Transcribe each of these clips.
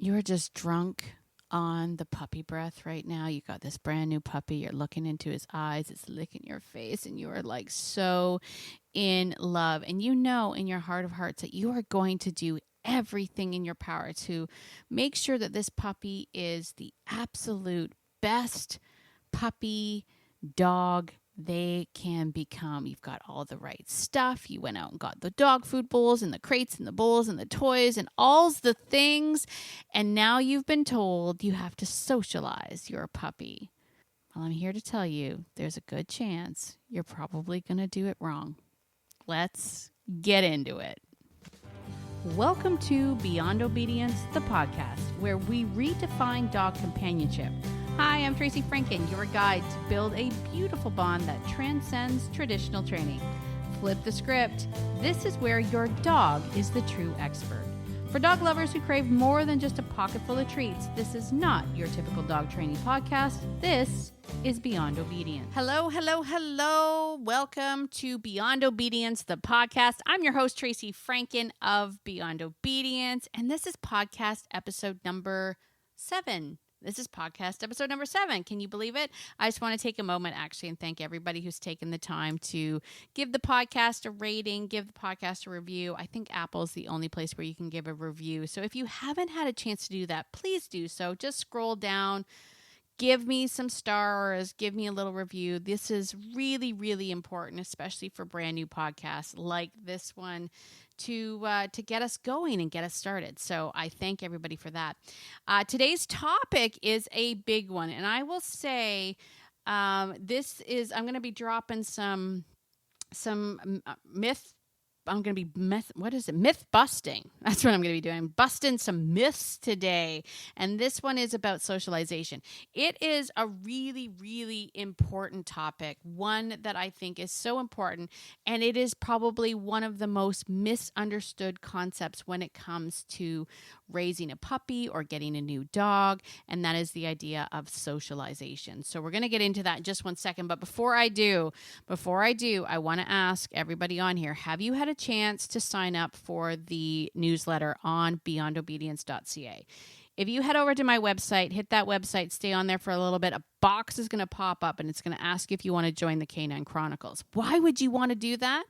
you're just drunk on the puppy breath right now. You got this brand new puppy. You're looking into his eyes. It's licking your face, and you are like so in love. And you know in your heart of hearts that you are going to do everything in your power to make sure that this puppy is the absolute best puppy, dog they can become. You've got all the right stuff. You went out and got the dog food bowls and the crates and the bowls and the toys and all the things. And now you've been told you have to socialize your puppy. Well, I'm here to tell you there's a good chance you're probably going to do it wrong. Let's get into it. Welcome to Beyond Obedience, the podcast, where we redefine dog companionship. Hi, I'm Tracy Franken, your guide to build a beautiful bond that transcends traditional training. Flip the script. This is where your dog is the true expert. For dog lovers who crave more than just a pocket full of treats, this is not your typical dog training podcast. This is Beyond Obedience. Hello. Welcome to Beyond Obedience, the podcast. I'm your host, Tracy Franken of Beyond Obedience, and this is podcast episode number 7. Can you believe it? I just want to take a moment actually and thank everybody who's taken the time to give the podcast a rating, give the podcast a review. I think Apple's the only place where you can give a review. So if you haven't had a chance to do that, please do so. Just scroll down, give me some stars, give me a little review. This is really, really important, especially for brand new podcasts like this one, to get us going and get us started. So I thank everybody for that. Today's topic is a big one, and I will say I'm going to be dropping some myth. I'm going to be myth busting. That's what I'm going to be doing. Busting some myths today. And this one is about socialization. It is a really, really important topic. One that I think is so important. And it is probably one of the most misunderstood concepts when it comes to raising a puppy or getting a new dog. And that is the idea of socialization. So we're going to get into that in just one second. But before I do, I want to ask everybody on here, have you had a chance to sign up for the newsletter on beyondobedience.ca? If you head over to my website, hit that website, stay on there for a little bit, a box is going to pop up and it's going to ask if you want to join the Canine Chronicles. Why would you want to do that?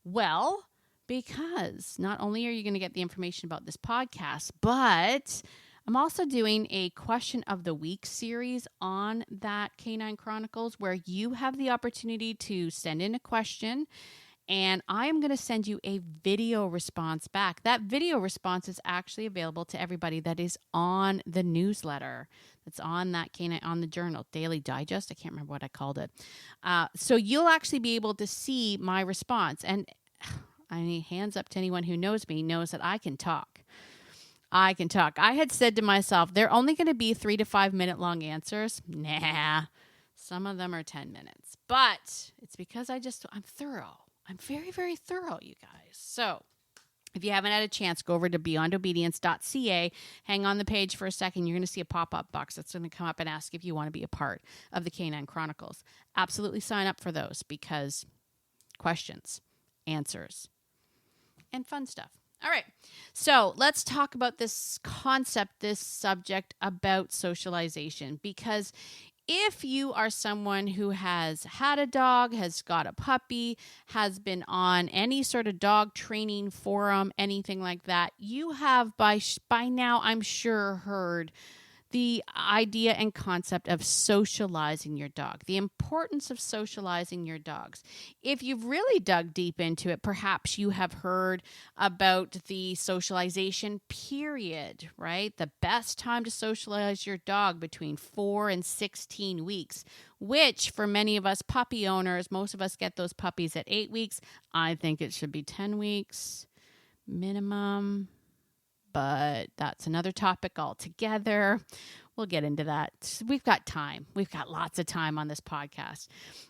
Well, because not only are you going to get the information about this podcast, but I'm also doing a question of the week series on that Canine Chronicles where you have the opportunity to send in a question and I'm going to send you a video response back. That video response is actually available to everybody that is on the newsletter. That's on that Canine, on the journal, Daily Digest. I can't remember what I called it. So you'll actually be able to see my response. And I mean, hands up to anyone who knows me knows that I can talk. I had said to myself, they're only going to be 3 to 5 minute long answers. Nah, some of them are 10 minutes. But it's because I'm thorough. I'm very, very thorough, you guys. So if you haven't had a chance, go over to beyondobedience.ca. Hang on the page for a second. You're going to see a pop-up box that's going to come up and ask if you want to be a part of the Canine Chronicles. Absolutely sign up for those because questions, answers, and fun stuff. All right, so let's talk about this concept, this subject about socialization, because if you are someone who has had a dog, has got a puppy, has been on any sort of dog training forum, anything like that, you have by now, I'm sure, heard the idea and concept of socializing your dog, the importance of socializing your dogs. If you've really dug deep into it, perhaps you have heard about the socialization period, right? The best time to socialize your dog between 4 and 16 weeks, which for many of us puppy owners, most of us get those puppies at 8 weeks. I think it should be 10 weeks minimum. But that's another topic altogether. We'll get into that. We've got time. We've got lots of time on this podcast.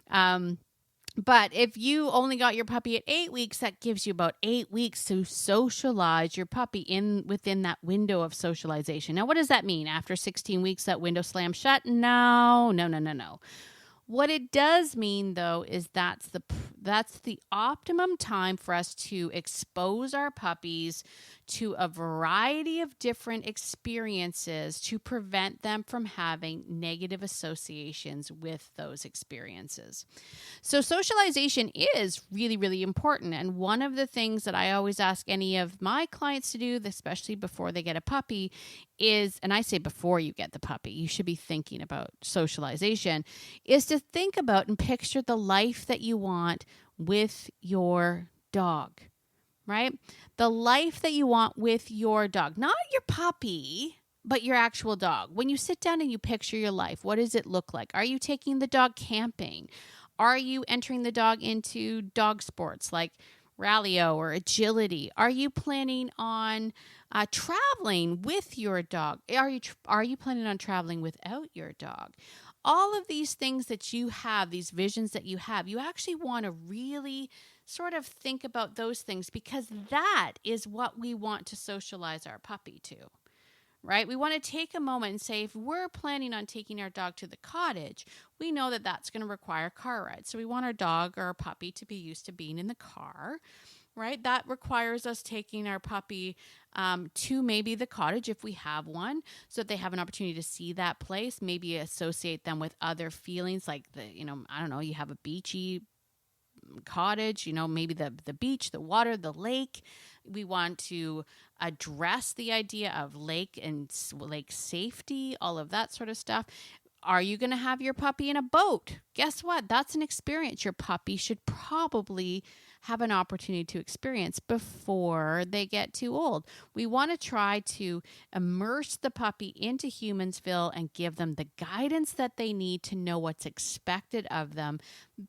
But if you only got your puppy at 8 weeks, that gives you about 8 weeks to socialize your puppy within that window of socialization. Now, what does that mean? After 16 weeks, that window slams shut? No. What it does mean, though, is that's the optimum time for us to expose our puppies to a variety of different experiences to prevent them from having negative associations with those experiences. So socialization is really, really important. And one of the things that I always ask any of my clients to do, especially before they get a puppy, is, and I say before you get the puppy, you should be thinking about socialization, is to think about and picture the life that you want with your dog, right? The life that you want with your dog, not your puppy, but your actual dog. When you sit down and you picture your life, what does it look like? Are you taking the dog camping? Are you entering the dog into dog sports like rallyo or agility? Are you planning on traveling with your dog? Are you planning on traveling without your dog? All of these things that you have, these visions that you have, you actually want to really sort of think about those things, because that is what we want to socialize our puppy to, right? We want to take a moment and say, if we're planning on taking our dog to the cottage, we know that that's going to require a car ride. So we want our dog or our puppy to be used to being in the car, right? That requires us taking our puppy to maybe the cottage if we have one, so that they have an opportunity to see that place, maybe associate them with other feelings like I don't know, you have a beachy cottage, maybe the beach, the water, the lake. We want to address the idea of lake and lake safety, all of that sort of stuff. Are you going to have your puppy in a boat? Guess what? That's an experience your puppy should probably have an opportunity to experience before they get too old. We want to try to immerse the puppy into Humansville and give them the guidance that they need to know what's expected of them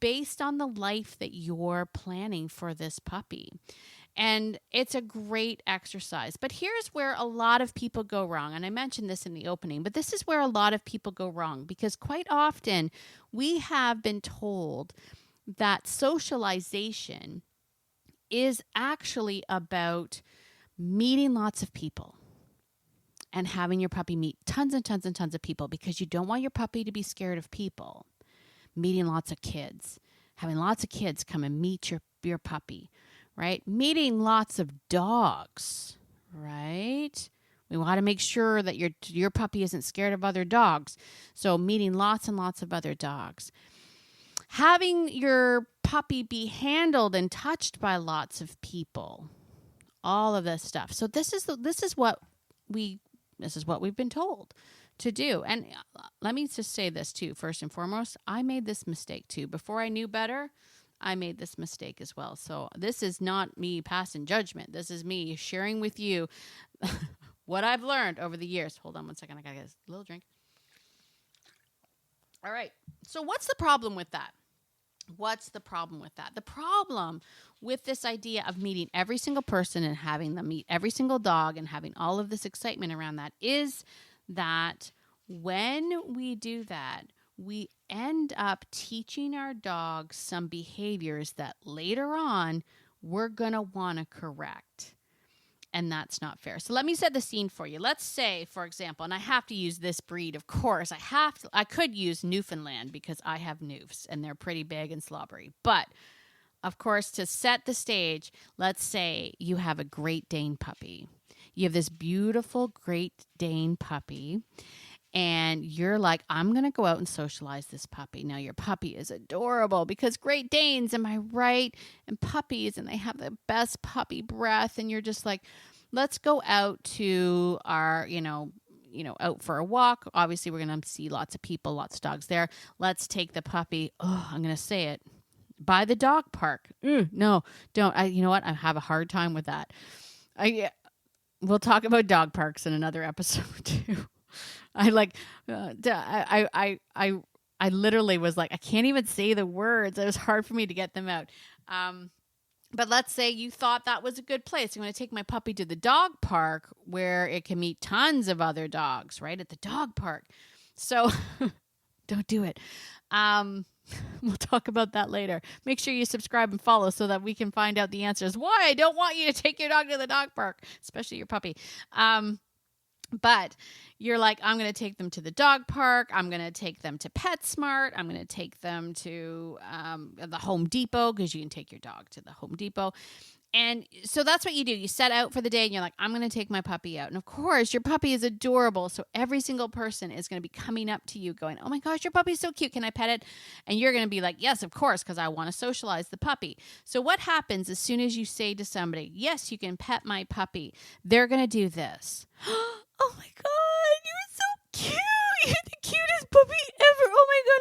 based on the life that you're planning for this puppy. And it's a great exercise. But here's where a lot of people go wrong. And I mentioned this in the opening, but this is where a lot of people go wrong, because quite often we have been told that socialization is actually about meeting lots of people and having your puppy meet tons and tons and tons of people, because you don't want your puppy to be scared of people. Meeting lots of kids, having lots of kids come and meet your puppy, right? Meeting lots of dogs, right? We want to make sure that your puppy isn't scared of other dogs. So meeting lots and lots of other dogs. Having your puppy be handled and touched by lots of people. All of this stuff. So this is what we've been told to do. And let me just say this too, first and foremost, I made this mistake too. Before I knew better, I made this mistake as well. So this is not me passing judgment. This is me sharing with you what I've learned over the years. Hold on one second. I gotta get a little drink. All right. So what's the problem with that? What's the problem with that? The problem with this idea of meeting every single person and having them meet every single dog and having all of this excitement around that is that when we do that, we end up teaching our dogs some behaviors that later on we're going to want to correct. And that's not fair. So let me set the scene for you. Let's say, for example, and I have to use this breed, of course. I could use Newfoundland because I have Newfs and they're pretty big and slobbery. But, of course, to set the stage, let's say you have a Great Dane puppy. You have this beautiful Great Dane puppy. And you're like, I'm going to go out and socialize this puppy. Now, your puppy is adorable because Great Danes, am I right? And puppies, and they have the best puppy breath. And you're just like, let's go out to our, out for a walk. Obviously, we're going to see lots of people, lots of dogs there. Let's take the puppy. Oh, I'm going to say it. By the dog park. No, don't. You know what? I have a hard time with that. We'll talk about dog parks in another episode too. I literally was like, I can't even say the words. It was hard for me to get them out. But let's say you thought that was a good place. I'm going to take my puppy to the dog park where it can meet tons of other dogs, right? At the dog park. So don't do it. We'll talk about that later. Make sure you subscribe and follow so that we can find out the answers. Why I don't want you to take your dog to the dog park, especially your puppy. But you're like, I'm going to take them to the dog park. I'm going to take them to PetSmart. I'm going to take them to the Home Depot, because you can take your dog to the Home Depot. And so that's what you do. You set out for the day and you're like, I'm going to take my puppy out. And of course, your puppy is adorable. So every single person is going to be coming up to you going, oh my gosh, your puppy's so cute. Can I pet it? And you're going to be like, yes, of course, because I want to socialize the puppy. So what happens as soon as you say to somebody, yes, you can pet my puppy, they're going to do this. Oh my God, you're so cute. You're the cutest puppy ever. Oh my God,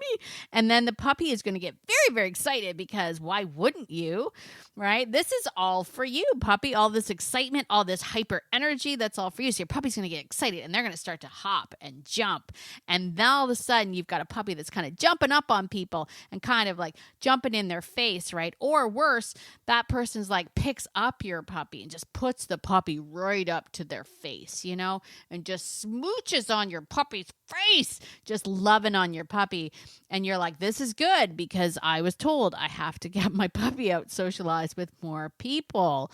me. And then the puppy is going to get very, very excited, because why wouldn't you, right? This is all for you, puppy. All this excitement, all this hyper energy, that's all for you. So your puppy's going to get excited and they're going to start to hop and jump. And then all of a sudden you've got a puppy that's kind of jumping up on people and kind of like jumping in their face, right? Or worse, that person's like picks up your puppy and just puts the puppy right up to their face, and just smooches on your puppy's face, just loving on your puppy. And you're like, this is good, because I was told I have to get my puppy out, socialize with more people.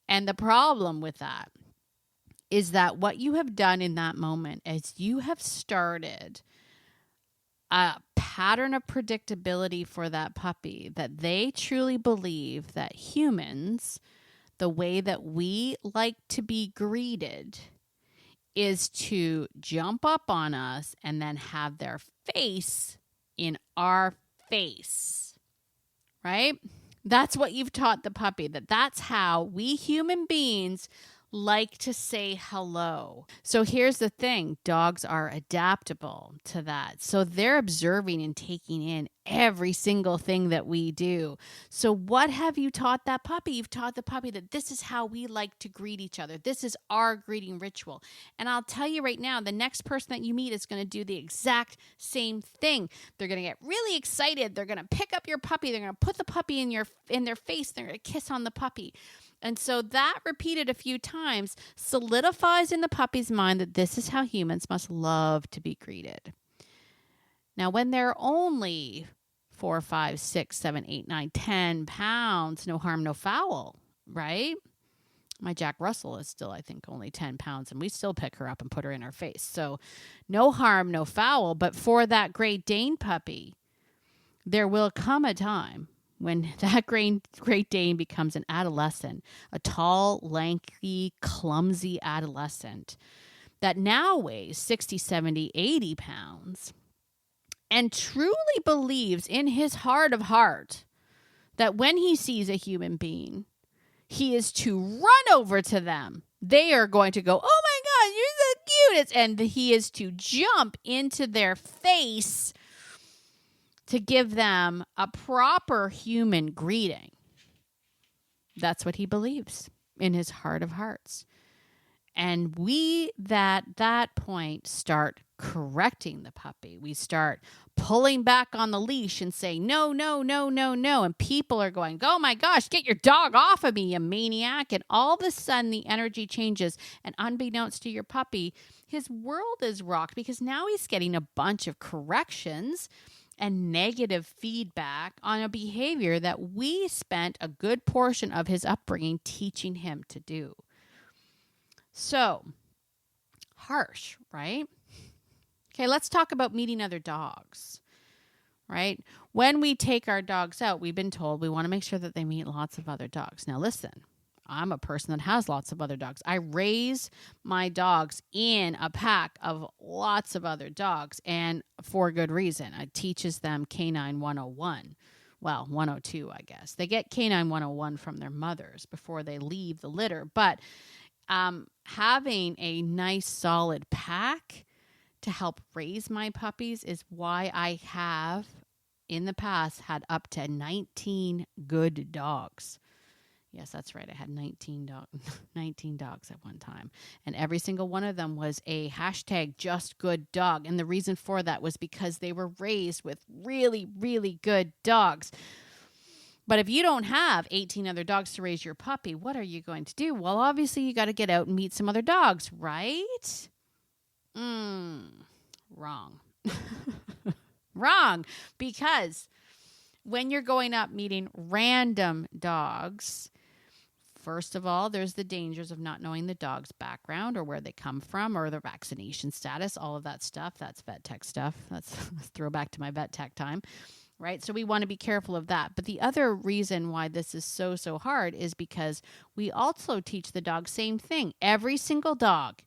And the problem with that is that what you have done in that moment is you have started a pattern of predictability for that puppy, that they truly believe that humans, the way that we like to be greeted, is to jump up on us and then have their face in our face, right? That's what you've taught the puppy, that's how we human beings like to say hello. So here's the thing. Dogs are adaptable to that. So they're observing and taking in every single thing that we do. So what have you taught that puppy? You've taught the puppy that this is how we like to greet each other. This is our greeting ritual. And I'll tell you right now, the next person that you meet is going to do the exact same thing. They're going to get really excited. They're going to pick up your puppy. They're going to put the puppy in their face. They're going to kiss on the puppy. And so that, repeated a few times, solidifies in the puppy's mind that this is how humans must love to be greeted. Now, when they're only 4, 5, 6, 7, 8, 9, 10 pounds, no harm, no foul, right? My Jack Russell is still, I think, only 10 pounds, and we still pick her up and put her in our face. So no harm, no foul. But for that Great Dane puppy, there will come a time when that Great Dane becomes an adolescent, a tall, lanky, clumsy adolescent that now weighs 60, 70, 80 pounds and truly believes in his heart of heart that when he sees a human being, he is to run over to them. They are going to go, oh my God, you're the cutest. And he is to jump into their face to give them a proper human greeting. That's what he believes in his heart of hearts. And we, at that point, start correcting the puppy. We start pulling back on the leash and saying, no. And people are going, oh my gosh, get your dog off of me, you maniac. And all of a sudden the energy changes. And unbeknownst to your puppy, his world is rocked, because now he's getting a bunch of corrections and negative feedback on a behavior that we spent a good portion of his upbringing teaching him to do. So, harsh, right? Okay, let's talk about meeting other dogs, right? When we take our dogs out, we've been told we want to make sure that they meet lots of other dogs. Now, listen, I'm a person that has lots of other dogs. I raise my dogs in a pack of lots of other dogs, and for good reason. It teaches them Canine 101. Well, 102, I guess. They get Canine 101 from their mothers before they leave the litter. But having a nice, solid pack to help raise my puppies is why I have, in the past, had up to 19 good dogs. Yes, that's right. I had 19 dogs at one time. And every single one of them was a hashtag just good dog. And the reason for that was because they were raised with really, really good dogs. But if you don't have 18 other dogs to raise your puppy, what are you going to do? Well, obviously, you got to get out and meet some other dogs, right? Wrong. Wrong. Because when you're going up meeting random dogs First of all, there's the dangers of not knowing the dog's background or where they come from or their vaccination status, all of that stuff. That's vet tech stuff. That's throwback to my vet tech time, right? So we want to be careful of that. But the other reason why this is so hard is because we also teach the dog same thing. Every single dog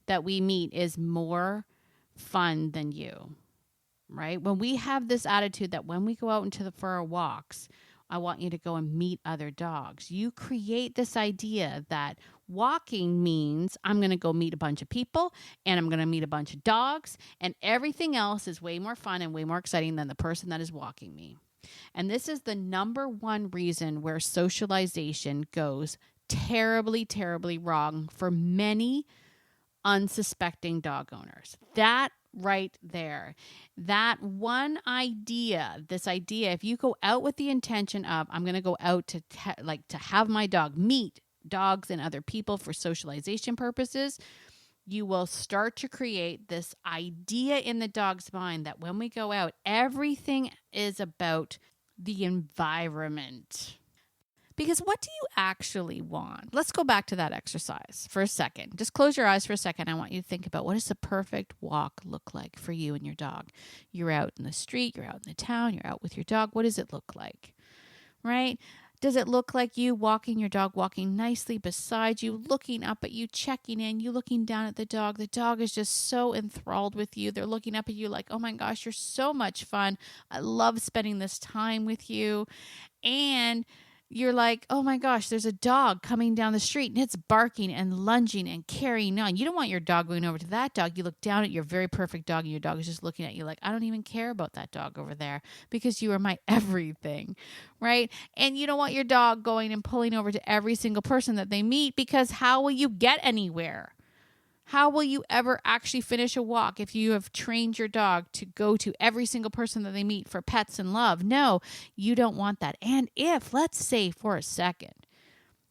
that we meet is more fun than you, right? When we have this attitude that when we go out for our walks, I want you to go and meet other dogs. You create this idea that walking means I'm going to go meet a bunch of people and I'm going to meet a bunch of dogs and everything else is way more fun and way more exciting than the person that is walking me. And this is the number one reason where socialization goes terribly, terribly wrong for many unsuspecting dog owners. That right there, that one idea, if you go out with the intention of I'm going to go out to have my dog meet dogs and other people for socialization purposes, you will start to create this idea in the dog's mind that when we go out, everything is about the environment. Because what do you actually want? Let's go back to that exercise for a second. Just close your eyes for a second. I want you to think about what does the perfect walk look like for you and your dog? You're out in the street, you're out in the town, you're out with your dog. What does it look like? Right? Does it look like you walking your dog, walking nicely beside you, looking up at you, checking in, you looking down at the dog? The dog is just so enthralled with you. They're looking up at you like, oh my gosh, you're so much fun. I love spending this time with you. And you're like, oh my gosh, there's a dog coming down the street and it's barking and lunging and carrying on. You don't want your dog going over to that dog. You look down at your very perfect dog and your dog is just looking at you like, I don't even care about that dog over there because you are my everything, right? And you don't want your dog going and pulling over to every single person that they meet because how will you get anywhere? How will you ever actually finish a walk if you have trained your dog to go to every single person that they meet for pets and love? No, you don't want that. And if, let's say for a second,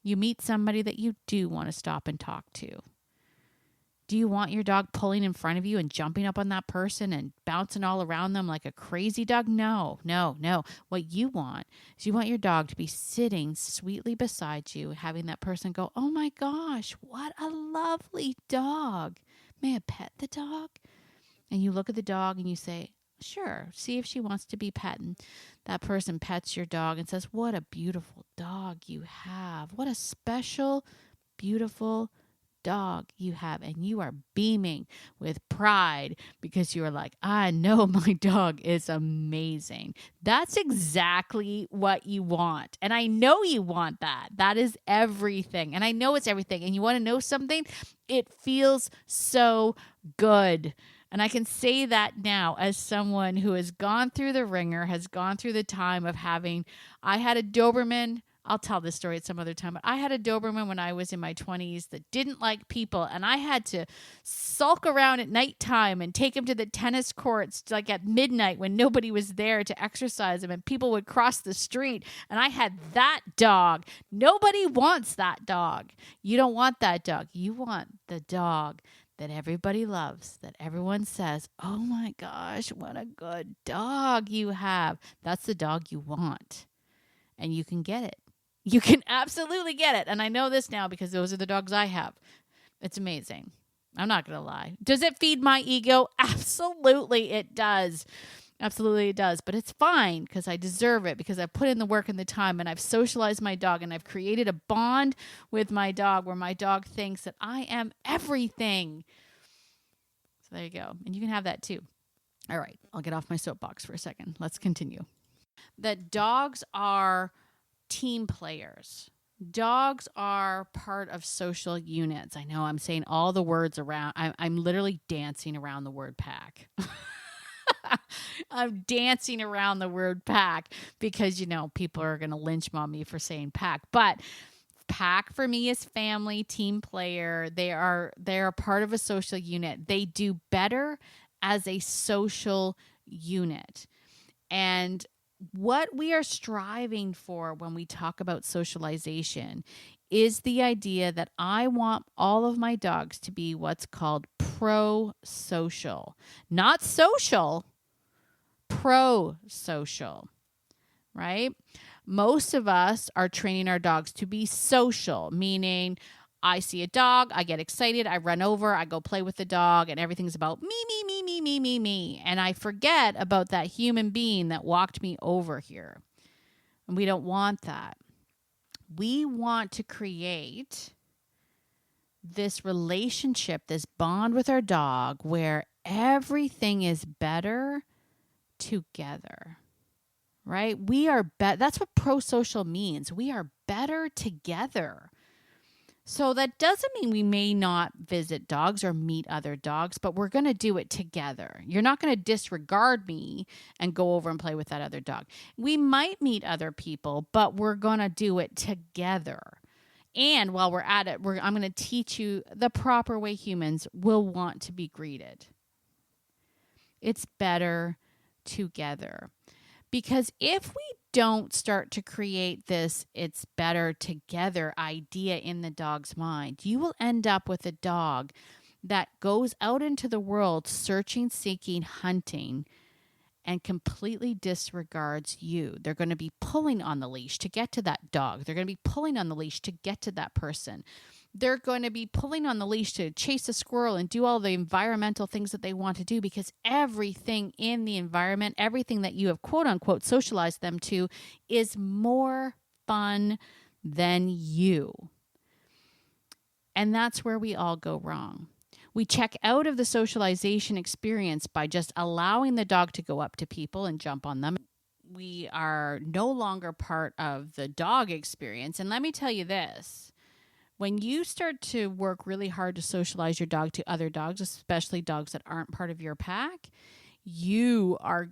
you meet somebody that you do want to stop and talk to, do you want your dog pulling in front of you and jumping up on that person and bouncing all around them like a crazy dog? No. What you want is you want your dog to be sitting sweetly beside you, having that person go, oh my gosh, what a lovely dog. May I pet the dog? And you look at the dog and you say, sure, see if she wants to be pet. And that person pets your dog and says, what a beautiful dog you have. What a special, beautiful dog you have. And you are beaming with pride because you are like, I know my dog is amazing. That's exactly what you want. And I know you want that. That is everything. And I know it's everything. And you want to know something? It feels so good. And I can say that now as someone who has gone through the ringer, has gone through the time of I had a Doberman. I'll tell this story at some other time, but I had a Doberman when I was in my 20s that didn't like people, and I had to sulk around at nighttime and take him to the tennis courts like at midnight when nobody was there to exercise him, and people would cross the street, and I had that dog. Nobody wants that dog. You don't want that dog. You want the dog that everybody loves, that everyone says, oh my gosh, what a good dog you have. That's the dog you want, and you can get it. You can absolutely get it. And I know this now because those are the dogs I have. It's amazing. I'm not going to lie. Does it feed my ego? Absolutely it does. Absolutely it does. But it's fine because I deserve it because I've put in the work and the time and I've socialized my dog and I've created a bond with my dog where my dog thinks that I am everything. So there you go. And you can have that too. All right. I'll get off my soapbox for a second. Let's continue. That dogs are team players. Dogs are part of social units. I know I'm saying all the words around. I'm literally dancing around the word pack. I'm dancing around the word pack because, people are going to lynch me for saying pack. But pack for me is family, team player. They're part of a social unit. They do better as a social unit. And what we are striving for when we talk about socialization is the idea that I want all of my dogs to be what's called pro-social. Not social, pro-social, right? Most of us are training our dogs to be social, meaning I see a dog, I get excited, I run over, I go play with the dog, and everything's about me, me, me, me, me, me, me. And I forget about that human being that walked me over here. And we don't want that. We want to create this relationship, this bond with our dog where everything is better together, right? We are that's what pro-social means. We are better together. So that doesn't mean we may not visit dogs or meet other dogs, but we're going to do it together. You're not going to disregard me and go over and play with that other dog. We might meet other people, but we're going to do it together. And while we're at it, I'm going to teach you the proper way humans will want to be greeted. It's better together. Because if we don't start to create this "it's better together" idea in the dog's mind, you will end up with a dog that goes out into the world searching, seeking, hunting, and completely disregards you. They're going to be pulling on the leash to get to that dog. They're going to be pulling on the leash to get to that person. They're going to be pulling on the leash to chase a squirrel and do all the environmental things that they want to do, because everything in the environment, everything that you have quote unquote socialized them to, is more fun than you. And that's where we all go wrong. We check out of the socialization experience by just allowing the dog to go up to people and jump on them. We are no longer part of the dog experience. And let me tell you this. When you start to work really hard to socialize your dog to other dogs, especially dogs that aren't part of your pack, you are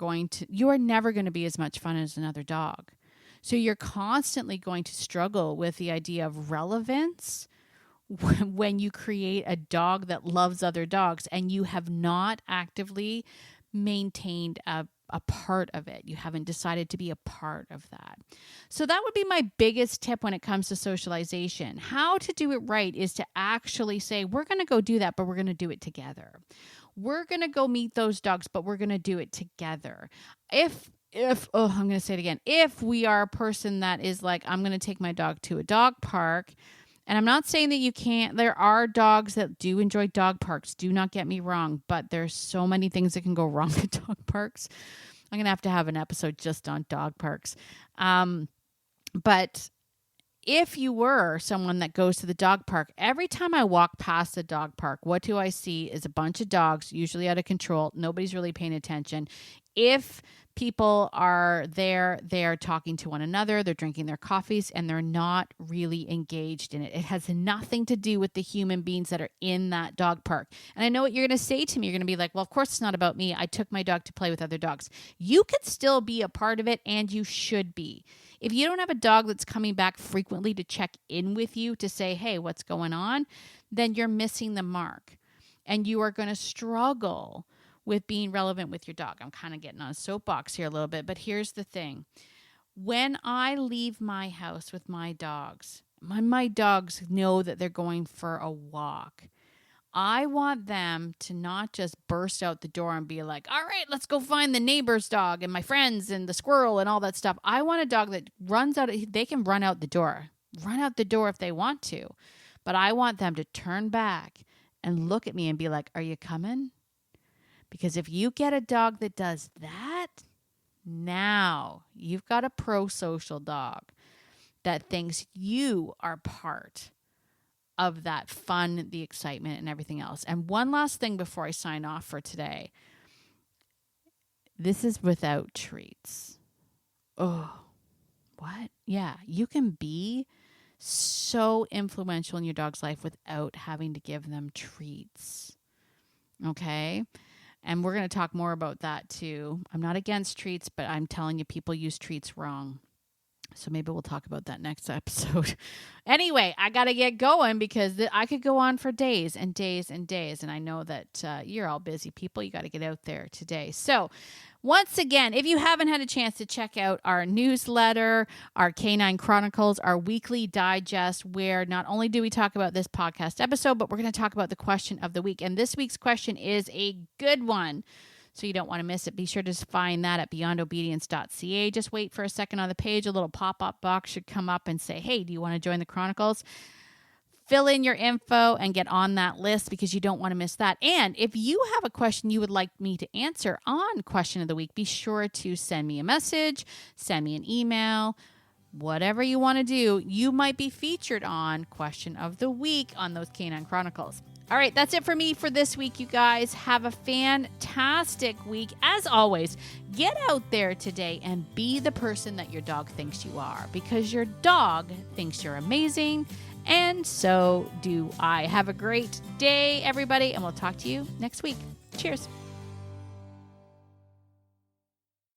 never going to be as much fun as another dog. So you're constantly going to struggle with the idea of relevance when you create a dog that loves other dogs and you have not actively maintained a part of it. You haven't decided to be a part of that. So that would be my biggest tip when it comes to socialization. How to do it right is to actually say, we're going to go do that, but we're going to do it together. We're going to go meet those dogs, but we're going to do it together. I'm going to say it again. If we are a person that is like, I'm going to take my dog to a dog park, and I'm not saying that you can't. There are dogs that do enjoy dog parks. Do not get me wrong. But there's so many things that can go wrong at dog parks. I'm going to have an episode just on dog parks. But if you were someone that goes to the dog park, every time I walk past the dog park, what do I see is a bunch of dogs, usually out of control. Nobody's really paying attention. If people are there, they're talking to one another, they're drinking their coffees, and they're not really engaged in it. It has nothing to do with the human beings that are in that dog park. And I know what you're going to say to me. You're going to be like, well, of course it's not about me. I took my dog to play with other dogs. You could still be a part of it, and you should be. If you don't have a dog that's coming back frequently to check in with you to say, hey, what's going on, then you're missing the mark. And you are going to struggle with being relevant with your dog. I'm kind of getting on a soapbox here a little bit, but here's the thing. When I leave my house with my dogs, when my dogs know that they're going for a walk, I want them to not just burst out the door and be like, all right, let's go find the neighbor's dog and my friends and the squirrel and all that stuff. I want a dog that runs out. They can run out the door if they want to. But I want them to turn back and look at me and be like, are you coming? Because if you get a dog that does that, now you've got a pro-social dog that thinks you are part of that fun, the excitement, and everything else. And one last thing before I sign off for today. This is without treats. Oh, what? Yeah, you can be so influential in your dog's life without having to give them treats. Okay? And we're going to talk more about that too. I'm not against treats, but I'm telling you, people use treats wrong. So maybe we'll talk about that next episode. Anyway, I got to get going because I could go on for days and days and days. And I know that you're all busy people. You got to get out there today. So once again, if you haven't had a chance to check out our newsletter, our Canine Chronicles, our weekly digest, where not only do we talk about this podcast episode, but we're going to talk about the question of the week. And this week's question is a good one. so you don't want to miss it. Be sure to find that at beyondobedience.ca. Just wait for a second on the page. A little pop-up box should come up and say, hey, do you want to join the Chronicles? Fill in your info and get on that list because you don't want to miss that. And if you have a question you would like me to answer on Question of the Week, be sure to send me a message, send me an email, whatever you want to do. You might be featured on Question of the Week on those Canine Chronicles. All right, that's it for me for this week, you guys. Have a fantastic week. As always, get out there today and be the person that your dog thinks you are, because your dog thinks you're amazing, and so do I. Have a great day, everybody, and we'll talk to you next week. Cheers.